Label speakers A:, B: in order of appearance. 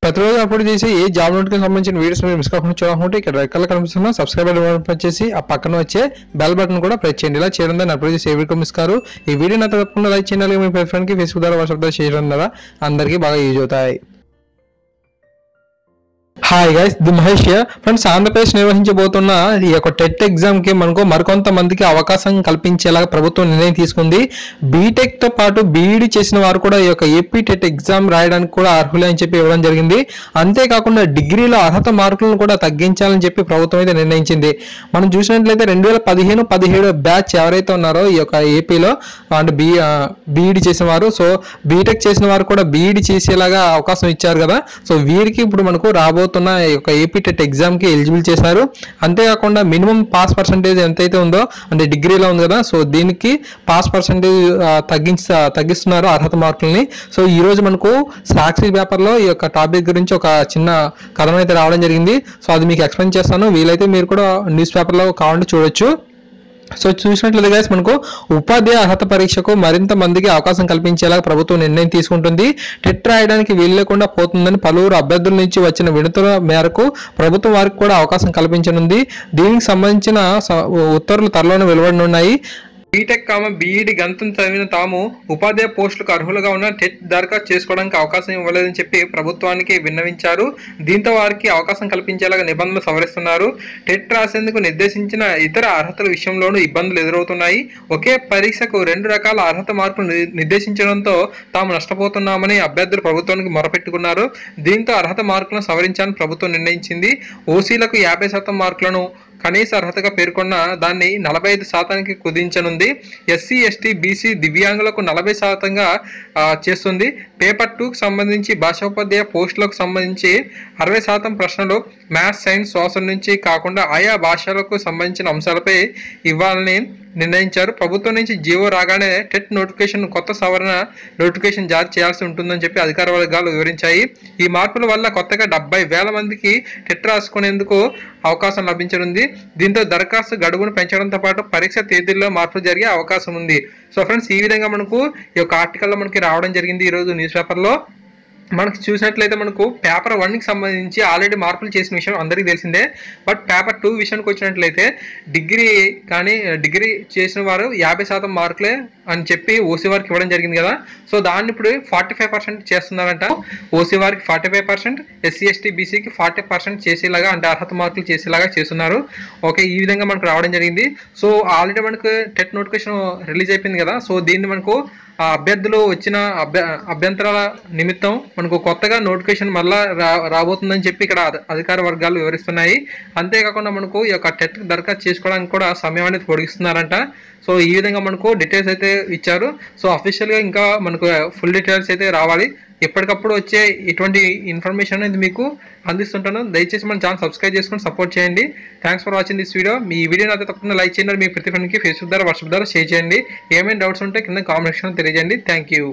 A: ప్రతిరోజు అప్లోడ్ చేసి ఏ జాబ్ నోటికి సంబంధించిన వీడియోస్ మీరు మిస్ కాకుండా చూడాలనుకుంటే ఇక్కడ రెడ్ కలర్ కనిపిస్తున్న సబ్స్క్రైబ్ బటన్ చేసి ఆ పక్కన వచ్చే బెల్ బటన్ కూడా ప్రెస్ చేయండి. ఇలా చేయడం ద్వారా అప్లోడ్ చేసి ఏ వీడియో మిస్ కారు. ఈ వీడియో నా తప్పకుండా లైక్ చేయాలి. మీ ఫ్రెండ్కి ఫేస్బుక్ ద్వారా వాట్సాప్ ద్వారా చేయడం ద్వారా అందరికీ బాగా యూజ్ అవుతాయి. Hi guys, the Mahesh friends. Andhra Pradesh నిర్వహించబోతున్న ఈ యొక్క టెట్ ఎగ్జామ్ కి మనకు మరికొంతమందికి అవకాశం కల్పించేలాగా ప్రభుత్వం నిర్ణయం తీసుకుంది. బీటెక్ తో పాటు బీఈడి చేసిన వారు కూడా ఈ యొక్క ఏపీ టెట్ ఎగ్జామ్ రాయడానికి కూడా అర్హులే అని చెప్పి ఇవ్వడం జరిగింది. అంతేకాకుండా డిగ్రీలో అర్హత మార్కులను కూడా తగ్గించాలని చెప్పి ప్రభుత్వం అయితే నిర్ణయించింది. మనం చూసినట్లయితే 2015-17 బ్యాచ్ ఎవరైతే ఉన్నారో ఈ యొక్క ఏపీలో అంటే బీఈడి చేసిన వారు, సో బీటెక్ చేసిన వారు కూడా బీఈడి చేసేలాగా అవకాశం ఇచ్చారు కదా. సో వీరికి ఇప్పుడు మనకు రాబోతున్న ఈ యొక్క ఏపీ టెట్ ఎగ్జామ్ కి ఎలిజిబుల్ చేశారు. అంతేకాకుండా మినిమం పాస్ పర్సంటేజ్ ఎంతైతే ఉందో అంటే డిగ్రీలో ఉంది కదా, సో దీనికి పాస్ పర్సంటేజ్ తగ్గిస్తున్నారు అర్హత మార్కుల్ని. సో ఈ రోజు మనకు సాక్షి పేపర్లో ఈ యొక్క టాపిక్ గురించి ఒక చిన్న కథనం అయితే రావడం జరిగింది. సో అది మీకు ఎక్స్ప్లెయిన్ చేస్తాను. వీలైతే మీరు కూడా న్యూస్ పేపర్లో కావాలంటే చూడొచ్చు. సో చూసినట్లయితే గైస్, మనకు ఉపాధ్యాయ అర్హత పరీక్షకు మరింత మందికి అవకాశం కల్పించేలా ప్రభుత్వం నిర్ణయం తీసుకుంటుంది. టెట్ రాయడానికి వీల్లేకుండా పోతుందని పలువురు అభ్యర్థుల నుంచి వచ్చిన వినతుల మేరకు ప్రభుత్వం వారికి కూడా అవకాశం కల్పించనుంది. దీనికి సంబంధించిన ఉత్తర్వులు త్వరలోనే వెలువడనున్నాయి. బీటెక్ బీఈడి గంతం చదివిన తాము ఉపాధ్యాయ పోస్టులకు అర్హులుగా ఉన్న టెట్ దరఖాస్తు చేసుకోవడానికి అవకాశం ఇవ్వలేదని చెప్పి ప్రభుత్వానికి విన్నవించారు. దీంతో వారికి అవకాశం కల్పించేలాగా నిబంధనలు సవరిస్తున్నారు. టెట్ రాసేందుకు నిర్దేశించిన ఇతర అర్హతల విషయంలోనూ ఇబ్బందులు ఎదురవుతున్నాయి. ఒకే పరీక్షకు 2 రకాల అర్హత మార్కులు నిర్దేశించడంతో తాము నష్టపోతున్నామని అభ్యర్థులు ప్రభుత్వానికి మొరపెట్టుకున్నారు. దీంతో అర్హత మార్కులను సవరించాలని ప్రభుత్వం నిర్ణయించింది. ఓసీలకు 50% మార్కులను కనీస అర్హతగా పేర్కొన్న దాన్ని 45% కుదించనుంది. ఎస్సీ, ఎస్టీ, బీసీ, దివ్యాంగులకు 40%గా చేస్తుంది. పేపర్ 2కు సంబంధించి భాషోపాధ్యాయ పోస్టులకు సంబంధించి 60% ప్రశ్నలు మ్యాథ్స్, సైన్స్, సోషల్ నుంచి కాకుండా ఆయా భాషలకు సంబంధించిన అంశాలపై ఇవ్వాలని నిర్ణయించారు. ప్రభుత్వం నుంచి జీవో రాగానే టెట్ నోటిఫికేషన్ కొత్త సవరణ నోటిఫికేషన్ జారీ చేయాల్సి ఉంటుందని చెప్పి అధికార వర్గాలు వివరించాయి. ఈ మార్పుల వల్ల కొత్తగా 70,000 మందికి టెట్ రాసుకునేందుకు అవకాశం లభించనుంది. దీంతో దరఖాస్తు గడువును పెంచడంతో పాటు పరీక్ష తేదీల్లో మార్పులు జరిగే అవకాశం ఉంది. సో ఫ్రెండ్స్, ఈ విధంగా మనకు ఈ యొక్క ఆర్టికల్లో మనకి రావడం జరిగింది ఈరోజు న్యూస్ పేపర్లో. మనకు చూసినట్లయితే మనకు పేపర్ 1కి సంబంధించి ఆల్రెడీ మార్పులు చేసిన విషయం అందరికీ తెలిసిందే. బట్ పేపర్ 2 విషయానికి వచ్చినట్లయితే డిగ్రీ చేసిన వారు 50% మార్కులే అని చెప్పి ఓసీ వారికి ఇవ్వడం జరిగింది కదా. సో దాన్ని ఇప్పుడు 45% చేస్తున్నారంట. ఓసీ వారికి 45%, ఎస్సీ, ఎస్టీ, బీసీకి 40% చేసేలాగా అంటే అర్హత మార్కులు చేసేలాగా చేస్తున్నారు. ఓకే, ఈ విధంగా మనకు రావడం జరిగింది. సో ఆల్రెడీ మనకు టెట్ నోటిఫికేషన్ రిలీజ్ అయిపోయింది కదా. సో దీన్ని మనకు అభ్యర్థులు వచ్చిన అభ్యంతరాల నిమిత్తం మనకు కొత్తగా నోటిఫికేషన్ మళ్ళా రాబోతుందని చెప్పి ఇక్కడ అధికార వర్గాలు వివరిస్తున్నాయి. అంతేకాకుండా మనకు ఈ యొక్క టెట్ దరఖాస్తు చేసుకోవడానికి కూడా సమయం అనేది పొడిగిస్తున్నారంట. సో ఈ విధంగా మనకు డీటెయిల్స్ అయితే ఇచ్చారు. సో అఫీషియల్గా ఇంకా మనకు ఫుల్ డీటెయిల్స్ అయితే రావాలి. ఎప్పటికప్పుడు వచ్చే ఇటువంటి ఇన్ఫర్మేషన్ అనేది మీకు అందిస్తుంటాను. దయచేసి మన ఛానల్ సబ్స్క్రైబ్ చేసుకొని సపోర్ట్ చేయండి. Thanks for watching this video. మీ వీడియోని అయితే తప్పకుండా లైక్ చేయండి. మీ ప్రతి ఫ్రెండ్కి ఫేస్బుక్ ద్వారా వాట్సాప్ ద్వారా షేర్ చేయండి. ఏమైనా డౌట్స్ ఉంటే కింద కామెంట్ సెక్షన్లో తెలియజేయండి. Thank you.